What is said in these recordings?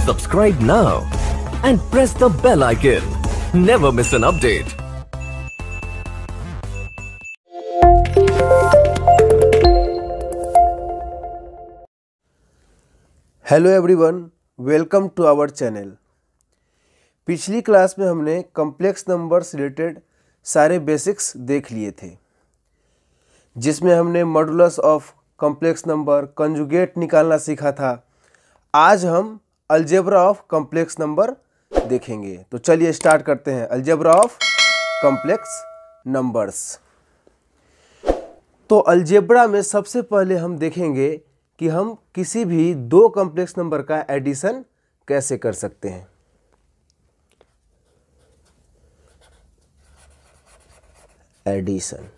Subscribe now and press the bell icon. Never miss an update. Hello everyone, welcome to our channel. पिछली class में हमने complex numbers related सारे basics देख लिए थे, जिसमें हमने modulus of complex number, conjugate निकालना सीखा था। आज हम अलजेब्रा ऑफ कॉम्प्लेक्स नंबर देखेंगे। तो चलिए स्टार्ट करते हैं। Algebra of complex numbers. तो अलजेब्रा में सबसे पहले हम देखेंगे कि हम किसी भी दो कॉम्प्लेक्स नंबर का एडिशन कैसे कर सकते हैं। एडिशन।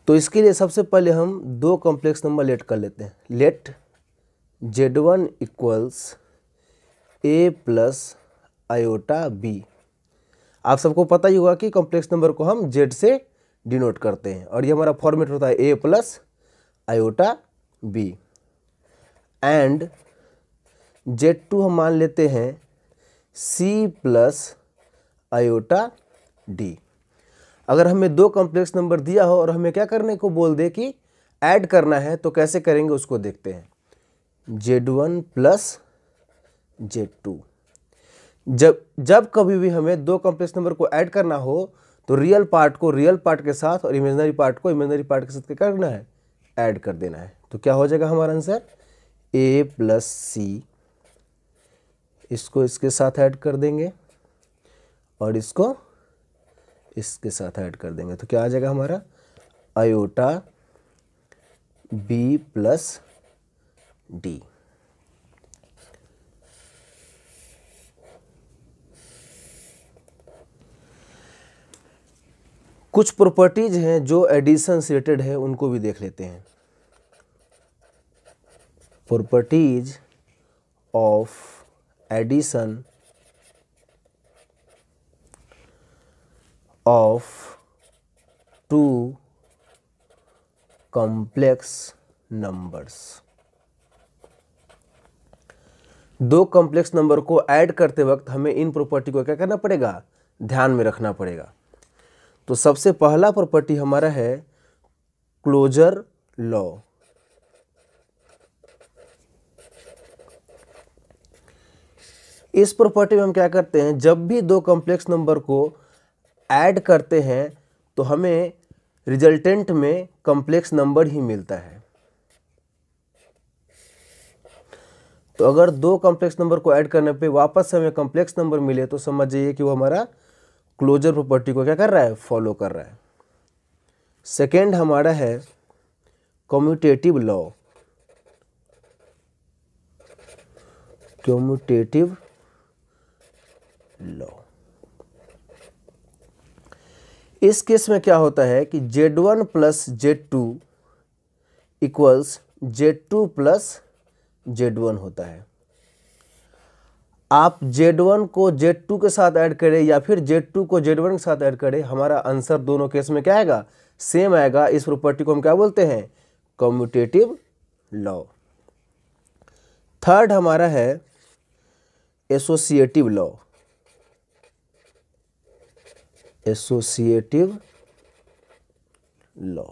तो इसके लिए सबसे पहले हम दो कॉम्प्लेक्स नंबर लेट कर लेते हैं। Let Z1 equals A plus iota B। आप सबको पता ही होगा कि कॉम्प्लेक्स नंबर को हम Z से डिनोट करते हैं और ये हमारा फॉर्मेट होता है A plus iota B। And Z2 हम मान लेते हैं C प्लस आयोटा D। अगर हमें दो कॉम्प्लेक्स नंबर दिया हो और हमें क्या करने को बोल दे कि ऐड करना है, तो कैसे करेंगे उसको देखते हैं। Z1 plus Z2। जब कभी भी हमें दो कॉम्प्लेक्स नंबर को ऐड करना हो तो रियल पार्ट को रियल पार्ट के साथ और इमेजिनरी पार्ट को इमेजिनरी पार्ट के साथ क्या करना है, ऐड कर देना है। तो क्या हो जाएगा हमारा आंसर, A प्लस सी। इसको इसके साथ ऐड कर देंगे और इसको इसके साथ ऐड कर देंगे, तो क्या आ जाएगा हमारा आयोटा B प्लस D। कुछ प्रॉपर्टीज हैं जो एडिशन से रिलेटेड है, उनको भी देख लेते हैं। Properties of addition of two complex numbers. दो कॉम्प्लेक्स नंबर को ऐड करते वक्त हमें इन प्रॉपर्टी को क्या करना पड़ेगा, ध्यान में रखना पड़ेगा। तो सबसे पहला प्रॉपर्टी हमारा है क्लोजर लॉ। इस प्रॉपर्टी में हम क्या करते हैं, जब भी दो कॉम्प्लेक्स नंबर को ऐड करते हैं तो हमें रिजल्टेंट में कॉम्प्लेक्स नंबर ही मिलता है। तो अगर दो कॉम्प्लेक्स नंबर को ऐड करने पे वापस से हमें कॉम्प्लेक्स नंबर मिले तो समझ जाइए कि वो हमारा क्लोजर प्रॉपर्टी को क्या कर रहा है, फॉलो कर रहा है। सेकेंड हमारा है कम्यूटेटिव लॉ। Commutative law. इस केस में क्या होता है कि Z1 plus Z2 equals Z2 plus Z1 होता है। आप Z1 को Z2 के साथ ऐड करें या फिर Z2 को Z1 के साथ ऐड करें, हमारा आंसर दोनों केस में क्या आएगा, सेम आएगा। इस प्रॉपर्टी को हम क्या बोलते हैं, कम्यूटेटिव लॉ। थर्ड हमारा है एसोसिएटिव लॉ। Associative law.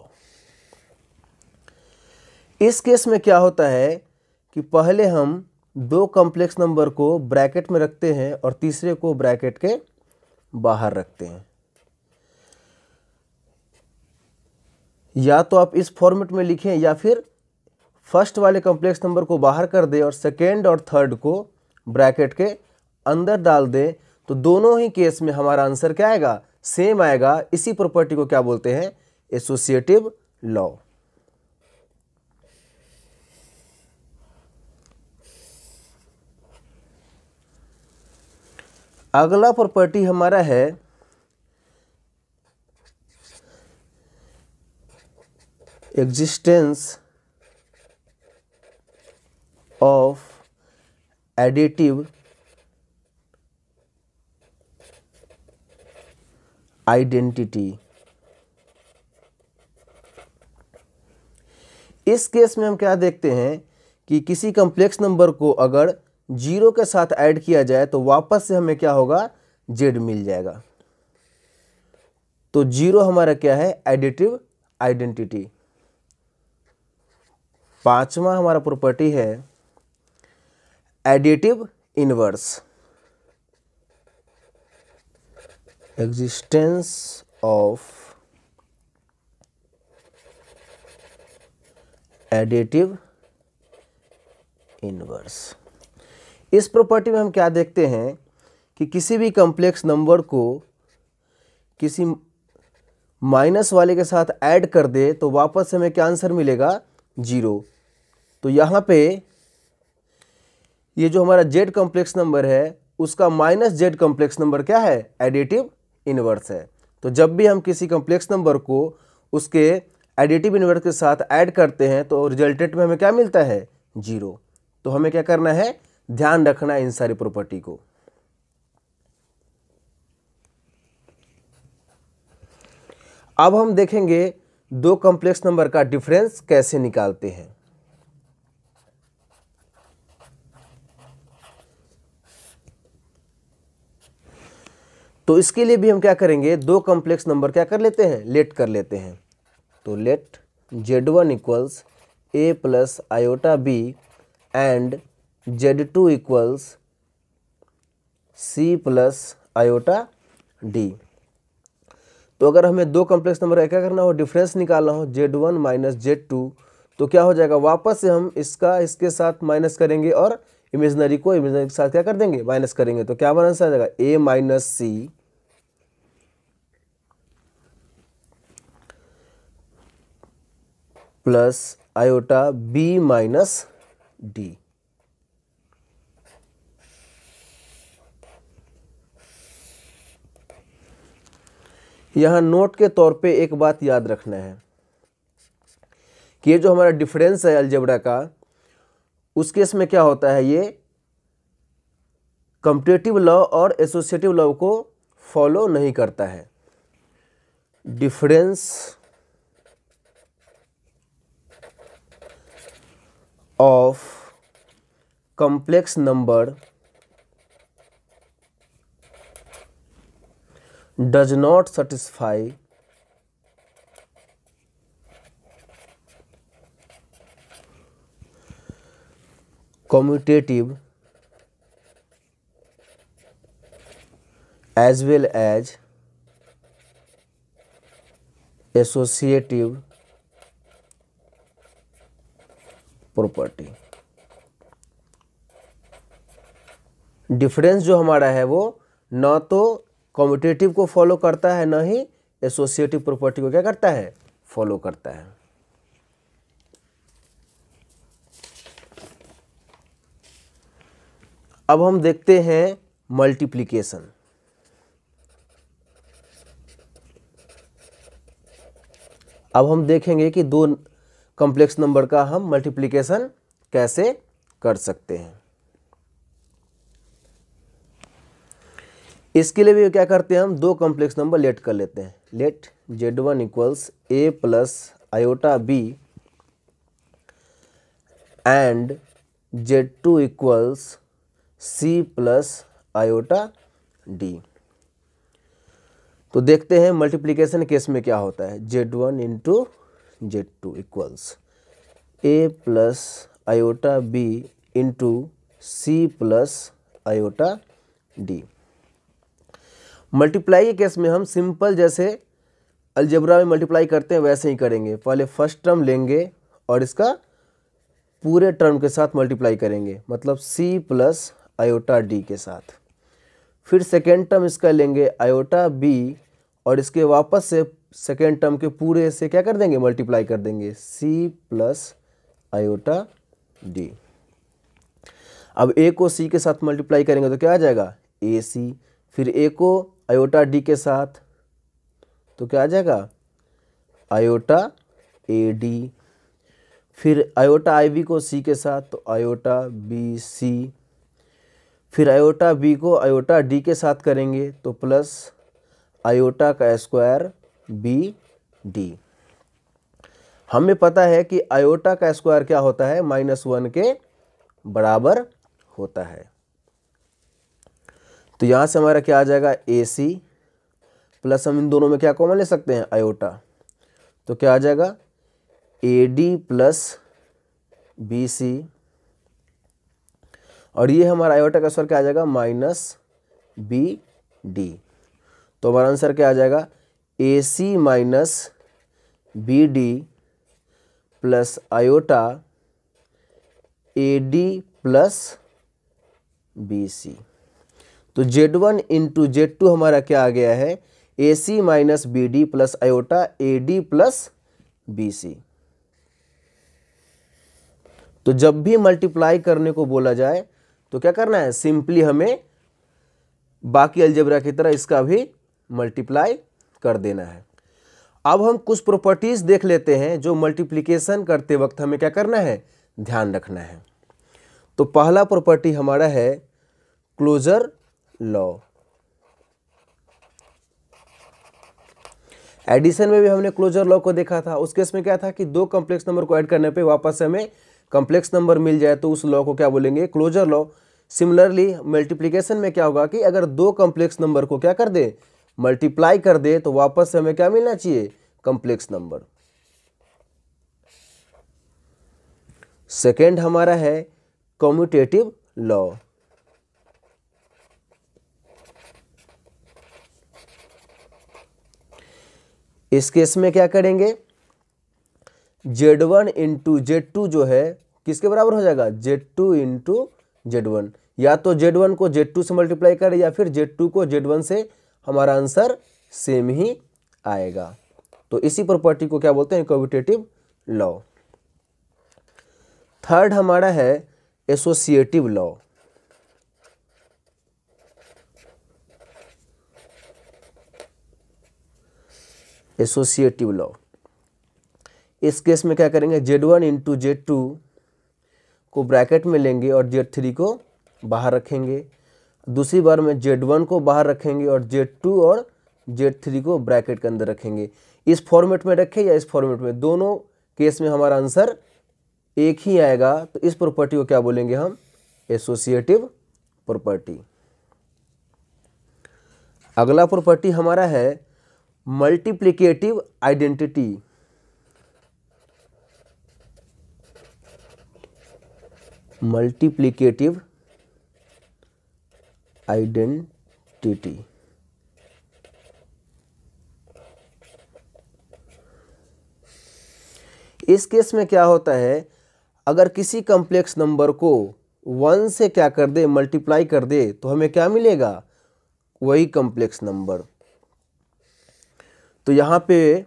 इस केस में क्या होता है कि पहले हम दो कॉम्प्लेक्स नंबर को ब्रैकेट में रखते हैं और तीसरे को ब्रैकेट के बाहर रखते हैं। या तो आप इस फॉर्मेट में लिखें या फिर फर्स्ट वाले कॉम्प्लेक्स नंबर को बाहर कर दें और सेकेंड और थर्ड को ब्रैकेट के अंदर डाल दें, तो दोनों ही केस में हमारा आंसर क्या आएगा, सेम आएगा। इसी प्रॉपर्टी को क्या बोलते हैं, एसोसिएटिव लॉ। अगला प्रॉपर्टी हमारा है एग्जिस्टेंस ऑफ एडिटिव आइडेंटिटी। इस केस में हम क्या देखते हैं कि किसी कॉम्प्लेक्स नंबर को अगर 0 के साथ ऐड किया जाए तो वापस से हमें क्या होगा, z मिल जाएगा। तो 0 हमारा क्या है, एडिटिव आइडेंटिटी। पांचवा हमारा प्रॉपर्टी है additive inverse, existence of additive inverse. इस प्रॉपर्टी में हम क्या देखते हैं कि किसी भी कॉम्प्लेक्स नंबर को किसी माइनस वाले के साथ ऐड कर दे तो वापस हमें क्या आंसर मिलेगा, 0। तो यहाँ पे ये जो हमारा z कॉम्प्लेक्स नंबर है उसका माइनस z कॉम्प्लेक्स नंबर क्या है, एडिटिव इनवर्स है। तो जब भी हम किसी कॉम्प्लेक्स नंबर को उसके एडिटिव इनवर्स के साथ ऐड करते हैं तो रिजल्टेंट में हमें क्या मिलता है, 0। तो हमें क्या करना है, ध्यान रखना है इन सारी प्रॉपर्टी को। अब हम देखेंगे दो कॉम्प्लेक्स नंबर का डिफरेंस कैसे निकालते हैं। तो इसके लिए भी हम क्या करेंगे, दो कॉम्प्लेक्स नंबर क्या कर लेते हैं, लेट कर लेते हैं। तो let z1 equals a plus iota b and z2 equals c plus iota d। तो अगर हमें दो कॉम्प्लेक्स नंबर का क्या करना हो, डिफरेंस निकालना हो, z1 माइनस z2, तो क्या हो जाएगा, वापस से हम इसका इसके साथ माइनस करेंगे और इमेजिनरी को इमेजिनरी के साथ क्या कर देंगे, माइनस करेंगे। तो क्या आंसर आ जाएगा, a minus C plus iota b minus D. यहां नोट के तौर पे एक बात याद रखना है कि ये जो हमारा डिफरेंस है अलजेब्रा का, उस केस में क्या होता है, ये कम्पिटिटिव लॉ और एसोसिएटिव लॉ को फॉलो नहीं करता है। Difference of complex number does not satisfy commutative as well as associative property। Difference जो हमारा है वो न तो कम्यूटेटिव को फॉलो करता है, न ही एसोसिएटिव प्रॉपर्टी को क्या करता है, फॉलो करता है। अब हम देखते हैं मल्टीप्लिकेशन। अब हम देखेंगे कि दो कॉम्प्लेक्स नंबर का हम मल्टीप्लिकेशन कैसे कर सकते हैं। इसके लिए भी क्या करते हैं, हम दो कॉम्प्लेक्स नंबर लेट कर लेते हैं। Let z1 equals a plus iota b and z2 equals c plus iota d। तो देखते हैं मल्टीप्लिकेशन केस में क्या होता है। z1 into z2 equals a plus iota b into c plus iota d। Multiply के केस में हम सिंपल जैसे अलजेब्रा में मल्टीप्लाई करते हैं वैसे ही करेंगे। पहले फर्स्ट टर्म लेंगे और इसका पूरे टर्म के साथ मल्टीप्लाई करेंगे, मतलब c प्लस आयोटा d के साथ। फिर सेकेंड टर्म इसका लेंगे आयोटा b और इसके वापस से सेकेंड टर्म के पूरे से क्या कर देंगे, मल्टीप्लाई कर देंगे, c प्लस आयोटा d। अब a को c के साथ मल्टीप्लाई करेंगे तो क्या आ जाएगा, ac। फिर a को आयोटा d के साथ तो क्या आ जाएगा, आयोटा ad। फिर आयोटा ib को c के साथ तो आयोटा bc। फिर आयोटा b को आयोटा d के साथ करेंगे तो प्लस आयोटा का स्क्वायर bd। हमें पता है कि आयोटा का स्क्वायर क्या होता है, -1 के बराबर होता है। तो यहाँ से हमारा क्या आ जाएगा, AC प्लस हम इन दोनों में क्या कॉमन ले सकते हैं, आयोटा। तो क्या आ जाएगा, AD प्लस BC, और ये हमारा आयोटा का स्क्वायर क्या आ जाएगा, -BD। तो हमारा आंसर क्या आ जाएगा, AC minus BD plus iota AD plus BC। तो Z1 इंटू Z2 हमारा क्या आ गया है, AC minus BD plus iota AD plus BC। तो जब भी मल्टीप्लाई करने को बोला जाए तो क्या करना है, सिंपली हमें बाकी अलजेब्रा की तरह इसका भी मल्टीप्लाई कर देना है। अब हम कुछ प्रॉपर्टीज देख लेते हैं जो मल्टीप्लिकेशन करते वक्त हमें क्या करना है, ध्यान रखना है। तो पहला प्रॉपर्टी हमारा है क्लोजर लॉ। एडिशन में भी हमने क्लोजर लॉ को देखा था। उस केस में क्या था कि दो कॉम्प्लेक्स नंबर को ऐड करने पे वापस से हमें कॉम्प्लेक्स नंबर मिल जाए तो उस लॉ को क्या बोलेंगे, क्लोजर लॉ। सिमिलरली मल्टीप्लिकेशन में क्या होगा कि अगर दो कॉम्प्लेक्स नंबर को क्या कर दे, मल्टीप्लाई कर दे, तो वापस से हमें क्या मिलना चाहिए, कॉम्प्लेक्स नंबर। सेकेंड हमारा है कम्यूटेटिव लॉ। इस केस में क्या करेंगे, Z1 इंटू Z2 जो है किसके बराबर हो जाएगा, Z2 इंटू Z1। या तो Z1 को Z2 से मल्टीप्लाई करें या फिर Z2 को Z1 से, हमारा आंसर सेम ही आएगा। तो इसी प्रॉपर्टी को क्या बोलते हैं, कम्यूटेटिव लॉ। थर्ड हमारा है एसोसिएटिव लॉ। एसोसिएटिव लॉ, इस केस में क्या करेंगे, Z1 इंटू Z2 को ब्रैकेट में लेंगे और Z3 को बाहर रखेंगे। दूसरी बार में Z1 को बाहर रखेंगे और Z2 और Z3 को ब्रैकेट के अंदर रखेंगे। इस फॉर्मेट में रखें या इस फॉर्मेट में, दोनों केस में हमारा आंसर एक ही आएगा। तो इस प्रॉपर्टी को क्या बोलेंगे हम, एसोसिएटिव प्रॉपर्टी। अगला प्रॉपर्टी हमारा है मल्टीप्लिकेटिव आइडेंटिटी। मल्टीप्लिकेटिव आइडेंटिटी, इस केस में क्या होता है, अगर किसी कॉम्प्लेक्स नंबर को 1 से क्या कर दे, मल्टीप्लाई कर दे, तो हमें क्या मिलेगा, वही कॉम्प्लेक्स नंबर। तो यहाँ पे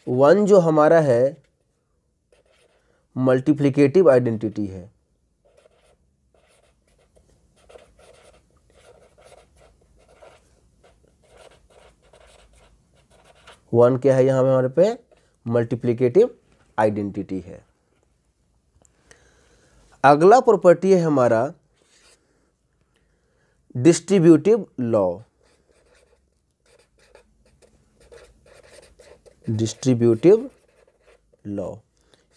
1 जो हमारा है मल्टीप्लिकेटिव आइडेंटिटी है। वन क्या है यहाँ पे हमारे पे, मल्टीप्लिकेटिव आइडेंटिटी है। अगला प्रॉपर्टी है हमारा डिस्ट्रीब्यूटिव लॉ। डिस्ट्रीब्यूटिव लॉ,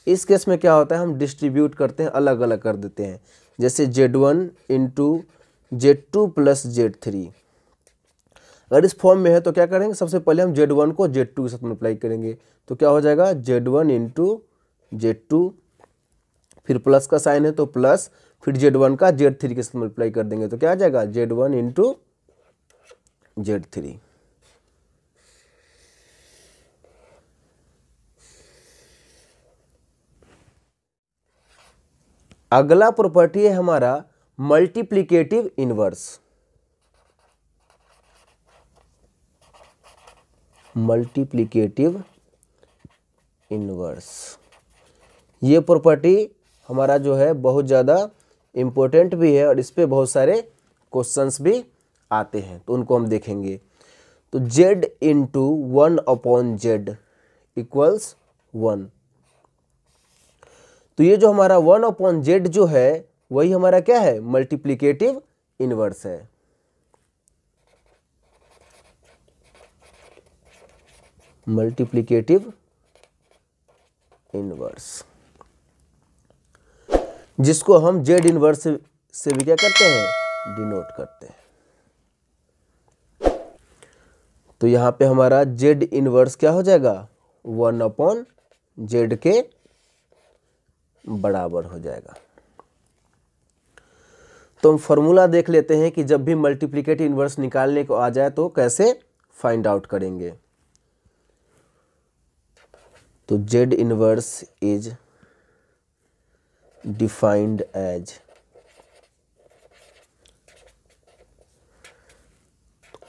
इस केस में क्या होता है, हम डिस्ट्रीब्यूट करते हैं, अलग अलग कर देते हैं। जैसे Z1 into Z2 plus Z3, अगर इस फॉर्म में है तो क्या करेंगे, सबसे पहले हम Z1 को Z2 के साथ मल्टीप्लाई करेंगे। तो क्या हो जाएगा, Z1 इंटू Z2, फिर प्लस का साइन है तो प्लस, फिर Z1 का Z3 के साथ मल्टीप्लाई कर देंगे तो क्या आ जाएगा, Z1 इंटू Z3। अगला प्रॉपर्टी है हमारा मल्टीप्लिकेटिव इनवर्स। मल्टीप्लिकेटिव इनवर्स, ये प्रॉपर्टी हमारा जो है बहुत ज़्यादा इम्पोर्टेंट भी है और इस पे बहुत सारे क्वेश्चंस भी आते हैं, तो उनको हम देखेंगे। तो Z इंटू 1/Z इक्वल्स 1। तो ये जो हमारा 1/Z जो है वही हमारा क्या है, मल्टीप्लिकेटिव इनवर्स है। मल्टीप्लिकेटिव इनवर्स, जिसको हम जेड इनवर्स से भी क्या करते हैं, डिनोट करते हैं। तो यहाँ पे हमारा जेड इनवर्स क्या हो जाएगा, 1/z के बराबर हो जाएगा। तो हम फॉर्मूला देख लेते हैं कि जब भी मल्टीप्लिकेटिव इनवर्स निकालने को आ जाए तो कैसे फाइंड आउट करेंगे। तो Z inverse is defined as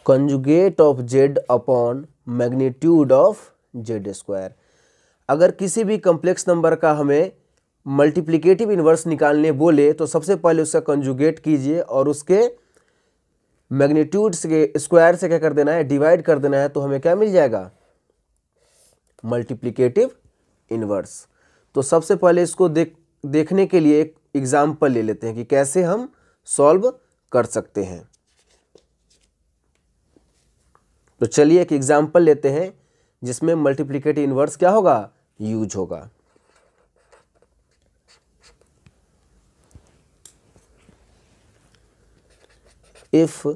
conjugate of Z upon magnitude of Z square. अगर किसी भी कॉम्प्लेक्स नंबर का हमें मल्टीप्लिकेटिव इनवर्स निकालने बोले तो सबसे पहले उसका कंजुगेट कीजिए और उसके मैग्नीट्यूड से स्क्वायर से क्या कर देना है, डिवाइड कर देना है, तो हमें क्या मिल जाएगा, मल्टीप्लिकेटिव इनवर्स। तो सबसे पहले इसको देखने के लिए एक एग्जाम्पल ले लेते हैं कि कैसे हम सॉल्व कर सकते हैं। तो चलिए एक एग्जाम्पल लेते हैं जिसमें मल्टीप्लिकेटिव इनवर्स क्या होगा, यूज होगा। If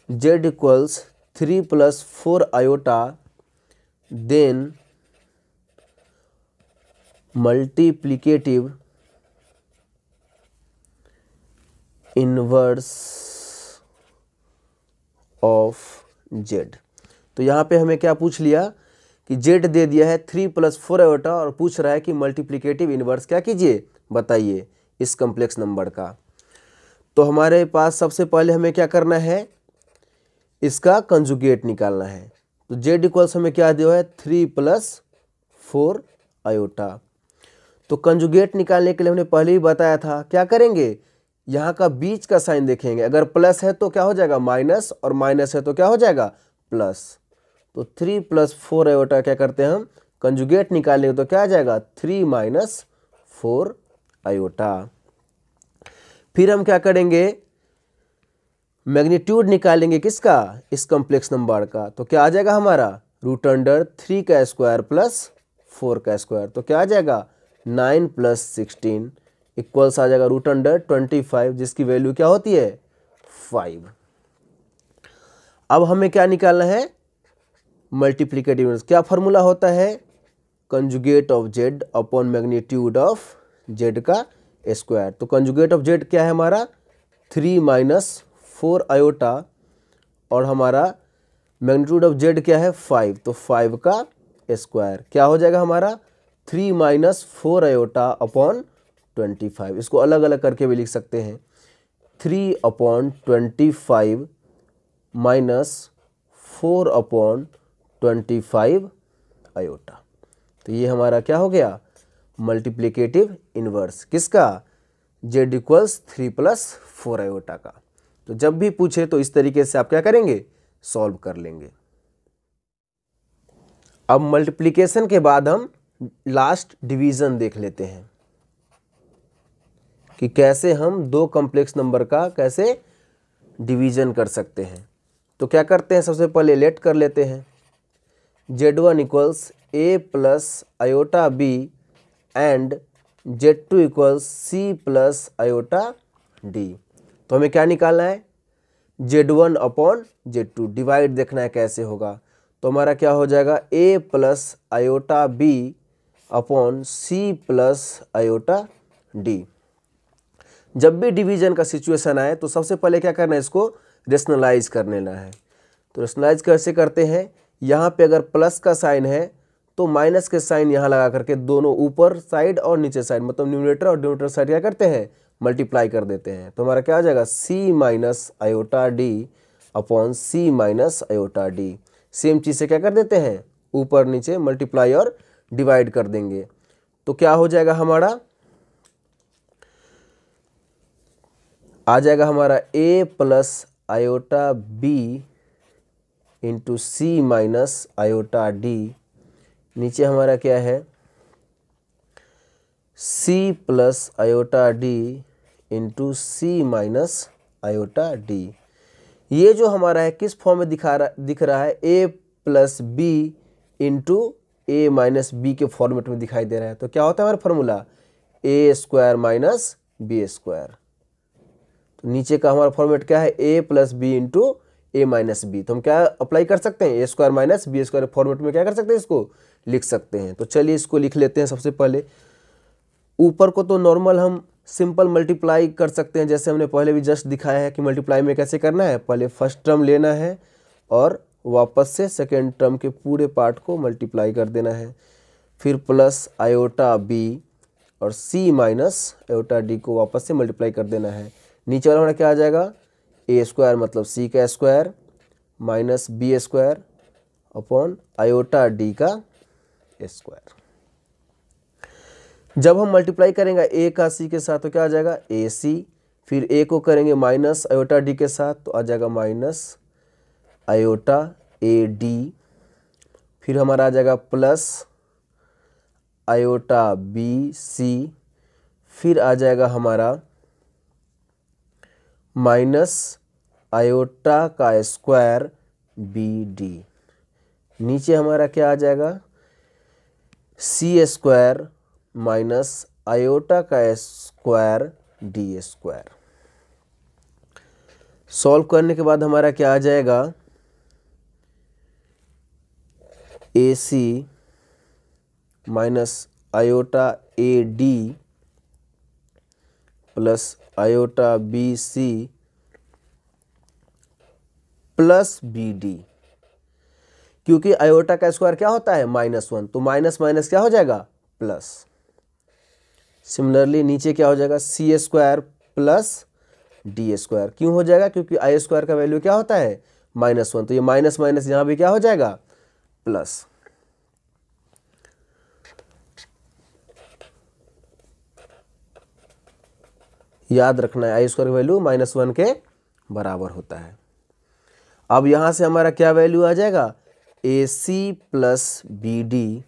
z equals 3 plus 4 iota, then multiplicative inverse of z। तो यहाँ पे हमें क्या पूछ लिया कि z दे दिया है 3 + 4 आयोटा और पूछ रहा है कि मल्टीप्लिकेटिव इनवर्स क्या कीजिए, बताइए इस कॉम्प्लेक्स नंबर का। तो हमारे पास सबसे पहले हमें क्या करना है, इसका कंजुगेट निकालना है। तो z इक्वल्स हमें क्या दिया है, 3 + 4 आयोटा। तो कंजुगेट निकालने के लिए हमने पहले ही बताया था, क्या करेंगे, यहाँ का बीच का साइन देखेंगे, अगर प्लस है तो क्या हो जाएगा माइनस, और माइनस है तो क्या हो जाएगा प्लस। तो 3 + 4 आयोटा क्या करते हैं हम, कंजुगेट निकालेंगे तो क्या आ जाएगा 3 - 4 आयोटा। फिर हम क्या करेंगे, मैग्नीट्यूड निकालेंगे किसका, इस कॉम्प्लेक्स नंबर का। तो क्या आ जाएगा हमारा, √3 का स्क्वायर प्लस 4 का स्क्वायर। तो क्या आ जाएगा 9 + 16 इक्वल्स आ जाएगा √25, जिसकी वैल्यू क्या होती है 5। अब हमें क्या निकालना है, मल्टीप्लिकेटिव इनवर्स। क्या फॉर्मूला होता है, conjugate of Z upon magnitude of Z का स्क्वायर। तो कंजुगेट ऑफ जेड क्या है हमारा 3 - 4 आयोटा, और हमारा मैग्नीट्यूड ऑफ जेड क्या है 5, तो 5 का स्क्वायर क्या हो जाएगा हमारा 3 - 4 आयोटा अपॉन 25। इसको अलग अलग करके भी लिख सकते हैं, 3/25 - 4/25 आयोटा। तो ये हमारा क्या हो गया, मल्टीप्लिकेटिव इनवर्स किसका, z इक्वल्स 3 + 4 आयोटा का। तो जब भी पूछे तो इस तरीके से आप क्या करेंगे, सॉल्व कर लेंगे। अब मल्टीप्लिकेशन के बाद हम लास्ट डिवीजन देख लेते हैं कि कैसे हम दो कॉम्प्लेक्स नंबर का कैसे डिवीजन कर सकते हैं। तो क्या करते हैं, सबसे पहले लेट कर लेते हैं, z1 equals a + iota b and z2 equals c + iota d। तो हमें क्या निकालना है, z1 अपॉन z2, डिवाइड देखना है कैसे होगा। तो हमारा क्या हो जाएगा a + iota b upon c + iota d। जब भी डिवीजन का सिचुएशन आए तो सबसे पहले क्या करना है, इसको रेशनलाइज कर लेना है। तो रेशनलाइज कैसे करते हैं, यहाँ पे अगर प्लस का साइन है तो माइनस के साइन यहाँ लगा करके दोनों ऊपर साइड और नीचे साइड, मतलब न्यूमरेटर और डिनोमिनेटर साइड क्या करते हैं, मल्टीप्लाई कर देते हैं। तो हमारा क्या आ जाएगा c - iota d upon c - iota d। Same चीज़ से क्या कर देते हैं, ऊपर नीचे मल्टीप्लाई और डिवाइड कर देंगे। तो क्या हो जाएगा हमारा, आ जाएगा हमारा a + iota b into c - iota d। नीचे हमारा क्या है c + iota d into c - iota d। ये जो हमारा है किस फॉर्म में दिख रहा है, a + b into A minus B के फॉर्मेट में दिखाई दे रहा है। तो क्या होता है हमारा formula, A square minus B square. तो नीचे का हमारा फॉर्मेट क्या है, A plus B into A minus B. तो हम क्या अप्लाई कर सकते हैं, A square minus B square format में क्या कर सकते हैं, इसको लिख सकते हैं। तो चलिए इसको लिख लेते हैं। सबसे पहले ऊपर को तो नॉर्मल हम सिंपल मल्टीप्लाई कर सकते हैं, जैसे हमने पहले भी जस्ट दिखाया है कि मल्टीप्लाई में कैसे करना है। पहले फर्स्ट टर्म लेना है और वापस से सेकेंड टर्म के पूरे पार्ट को मल्टीप्लाई कर देना है, फिर प्लस आयोटा बी और सी माइनस आयोटा डी को वापस से मल्टीप्लाई कर देना है। नीचे वाला हमारा क्या आ जाएगा, ए स्क्वायर मतलब सी का square minus B square upon iota D का स्क्वायर। जब हम मल्टीप्लाई करेंगे ए का सी के साथ तो क्या आ जाएगा, ए सी, फिर ए को करेंगे माइनस आयोटा डी के साथ तो आ जाएगा माइनस आयोटा ए डी, फिर हमारा आ जाएगा प्लस आयोटा बी सी, फिर आ जाएगा हमारा माइनस आयोटा का स्क्वायर बी डी। नीचे हमारा क्या आ जाएगा, सी स्क्वायर माइनस आयोटा का स्क्वायर डी स्क्वायर। सॉल्व करने के बाद हमारा क्या आ जाएगा, A C minus iota A D plus iota B C plus B D. क्योंकि आयोटा का स्क्वायर क्या होता है, -1, तो माइनस माइनस क्या हो जाएगा, प्लस। सिमिलरली नीचे क्या हो जाएगा, C square plus D square. क्यों हो जाएगा, क्योंकि आई स्क्वायर का वैल्यू क्या होता है, -1, तो ये माइनस माइनस यहाँ भी क्या हो जाएगा, प्लस। याद रखना है आई स्क्वायर का वैल्यू -1 के बराबर होता है। अब यहाँ से हमारा क्या वैल्यू आ जाएगा, A C plus B D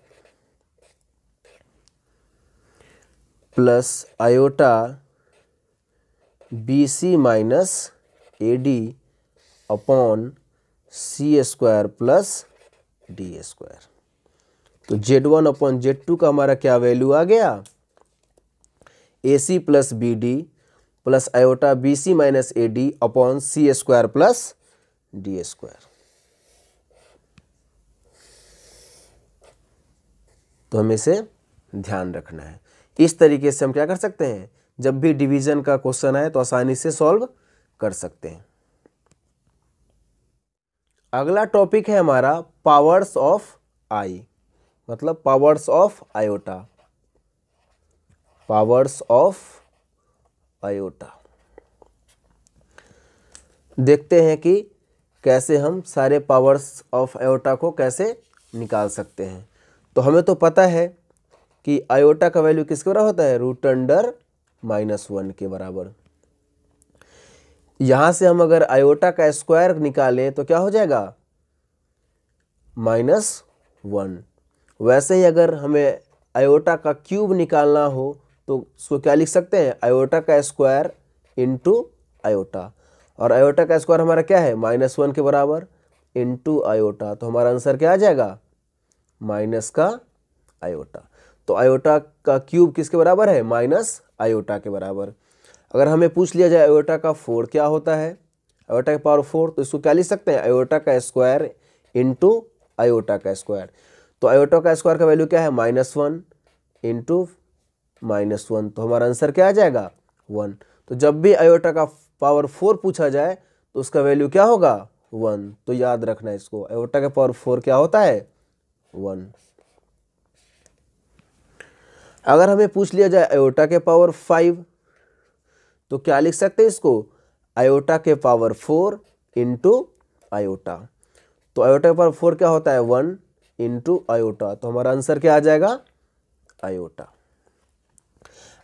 plus iota B C minus A D upon C square plus D square. तो Z1 अपॉन Z2 का हमारा क्या वैल्यू आ गया, A C plus B D plus iota B C minus A D upon C square plus D square. तो हमें इसे ध्यान रखना है। इस तरीके से हम क्या कर सकते हैं, जब भी डिवीजन का क्वेश्चन आए तो आसानी से सॉल्व कर सकते हैं। अगला टॉपिक है हमारा पावर्स ऑफ आई, मतलब powers of iota. Powers of iota देखते हैं कि कैसे हम सारे पावर्स ऑफ आयोटा को कैसे निकाल सकते हैं। तो हमें तो पता है कि आयोटा का वैल्यू किसके बराबर होता है, √(-1) के बराबर। यहाँ से हम अगर आयोटा का स्क्वायर निकालें तो क्या हो जाएगा, -1। वैसे ही अगर हमें आयोटा का क्यूब निकालना हो तो उसको क्या लिख सकते हैं, आयोटा का स्क्वायर इंटू आयोटा, और आयोटा का स्क्वायर हमारा क्या है, -1 के बराबर इंटू आयोटा। तो हमारा आंसर क्या आ जाएगा, माइनस का आयोटा। तो आयोटा का क्यूब किसके बराबर है, माइनस आयोटा के बराबर। अगर हमें पूछ लिया जाए आयोटा का 4 क्या होता है, आयोटा की पावर 4, तो इसको क्या लिख सकते हैं, आयोटा का स्क्वायर इंटू आयोटा का स्क्वायर। तो आयोटा का स्क्वायर का वैल्यू क्या है, -1 इंटू -1, तो हमारा आंसर क्या आ जाएगा, 1। तो जब भी आयोटा का पावर 4 पूछा जाए तो उसका वैल्यू क्या होगा, 1। तो याद रखना है इसको, आयोटा का पावर 4 क्या होता है, 1। अगर हमें पूछ लिया जाए आयोटा के पावर 5 तो क्या लिख सकते हैं इसको, आयोटा के पावर 4 इंटू आयोटा। तो आयोटा के पावर 4 क्या होता है, 1 इंटू आयोटा। तो हमारा आंसर क्या आ जाएगा, आयोटा।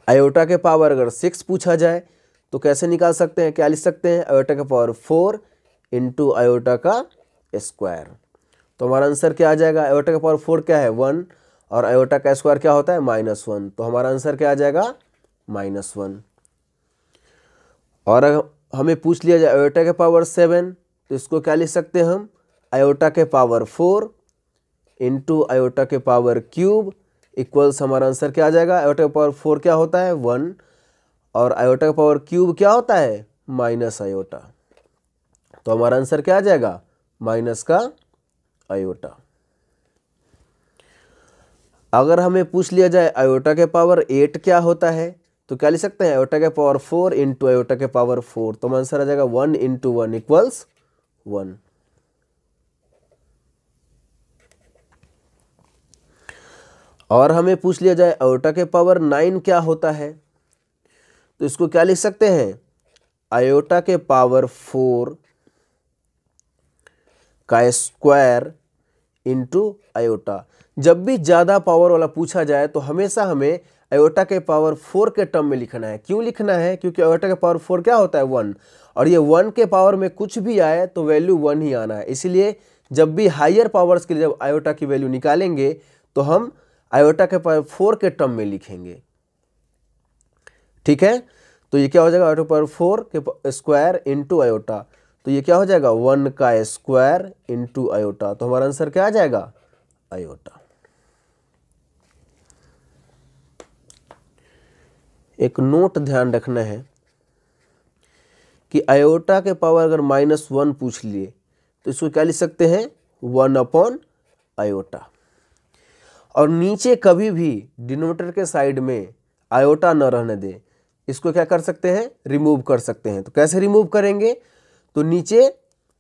आयोटा के पावर अगर 6 पूछा जाए तो कैसे निकाल सकते हैं, क्या लिख सकते हैं, आयोटा के पावर 4 इंटू आयोटा का स्क्वायर। तो हमारा आंसर क्या आ जाएगा, आयोटा का पावर 4 क्या है, 1, और आयोटा का स्क्वायर क्या होता है, -1। तो हमारा आंसर क्या आ जाएगा, -1। और अगर हमें पूछ लिया जाए आयोटा के पावर 7 तो इसको क्या लिख सकते हैं हम, आयोटा के पावर 4 इंटू आयोटा के पावर क्यूब इक्वल्स हमारा आंसर क्या आ जाएगा, आयोटा के पावर 4 क्या होता है 1 और आयोटा का पावर क्यूब क्या होता है माइनस आयोटा। तो हमारा आंसर क्या आ जाएगा माइनस का आयोटा। अगर हमें पूछ लिया जाए आयोटा के पावर 8 क्या होता है तो क्या लिख सकते हैं, आयोटा के पावर 4 इंटू आयोटा के पावर 4। तो हमारा आंसर आ जाएगा 1 इंटू 1 इक्वल्स 1। और हमें पूछ लिया जाए आयोटा के पावर 9 क्या होता है तो इसको क्या लिख सकते हैं, आयोटा के पावर 4 का स्क्वायर इंटू आयोटा। जब भी ज़्यादा पावर वाला पूछा जाए तो हमेशा हमें आयोटा के पावर 4 के टर्म में लिखना है। क्यों लिखना है, क्योंकि आयोटा के पावर 4 क्या होता है 1 और ये 1 के पावर में कुछ भी आए तो वैल्यू 1 ही आना है। इसलिए जब भी हायर पावर्स के लिए जब आयोटा की वैल्यू निकालेंगे तो हम आयोटा के पावर 4 के टर्म में लिखेंगे। ठीक है, तो ये क्या हो जाएगा आयोटा पावर 4 के स्क्वायर इंटू आयोटा। तो ये क्या हो जाएगा 1 का स्क्वायर इंटू आयोटा। तो हमारा आंसर क्या आ जाएगा आयोटा। एक नोट ध्यान रखना है कि आयोटा के पावर अगर -1 पूछ लिए तो इसको क्या लिख सकते हैं 1 अपॉन आयोटा। और नीचे कभी भी डिनोमिनेटर के साइड में आयोटा न रहने दें, इसको क्या कर सकते हैं रिमूव कर सकते हैं। तो कैसे रिमूव करेंगे, तो नीचे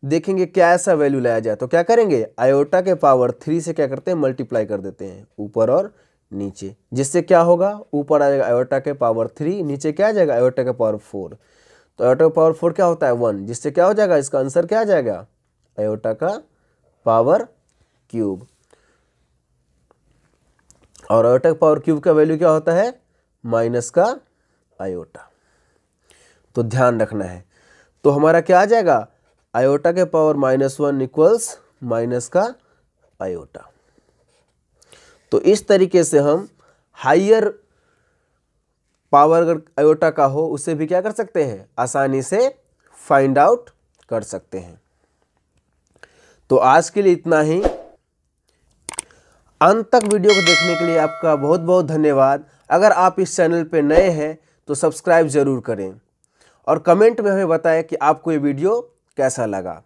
देखेंगे क्या ऐसा वैल्यू लाया जाए तो क्या करेंगे आयोटा के पावर 3 से क्या करते हैं मल्टीप्लाई कर देते हैं ऊपर और नीचे, जिससे क्या होगा ऊपर आ जाएगा आयोटा के पावर 3, नीचे क्या आ जाएगा आयोटा के पावर 4। तो आयोटा का पावर 4 क्या होता है 1, जिससे क्या हो जाएगा इसका आंसर क्या आ जाएगा आयोटा का पावर क्यूब। और आयोटा का पावर क्यूब का वैल्यू क्या होता है माइनस का आयोटा। तो ध्यान रखना है। तो हमारा क्या आ जाएगा आयोटा के पावर -1 इक्वल्स माइनस का आयोटा। तो इस तरीके से हम हायर पावर अगर आयोटा का हो उससे भी क्या कर सकते हैं आसानी से फाइंड आउट कर सकते हैं। तो आज के लिए इतना ही। अंत तक वीडियो को देखने के लिए आपका बहुत बहुत धन्यवाद। अगर आप इस चैनल पे नए हैं तो सब्सक्राइब जरूर करें और कमेंट में हमें बताएं कि आपको ये वीडियो कैसा लगा।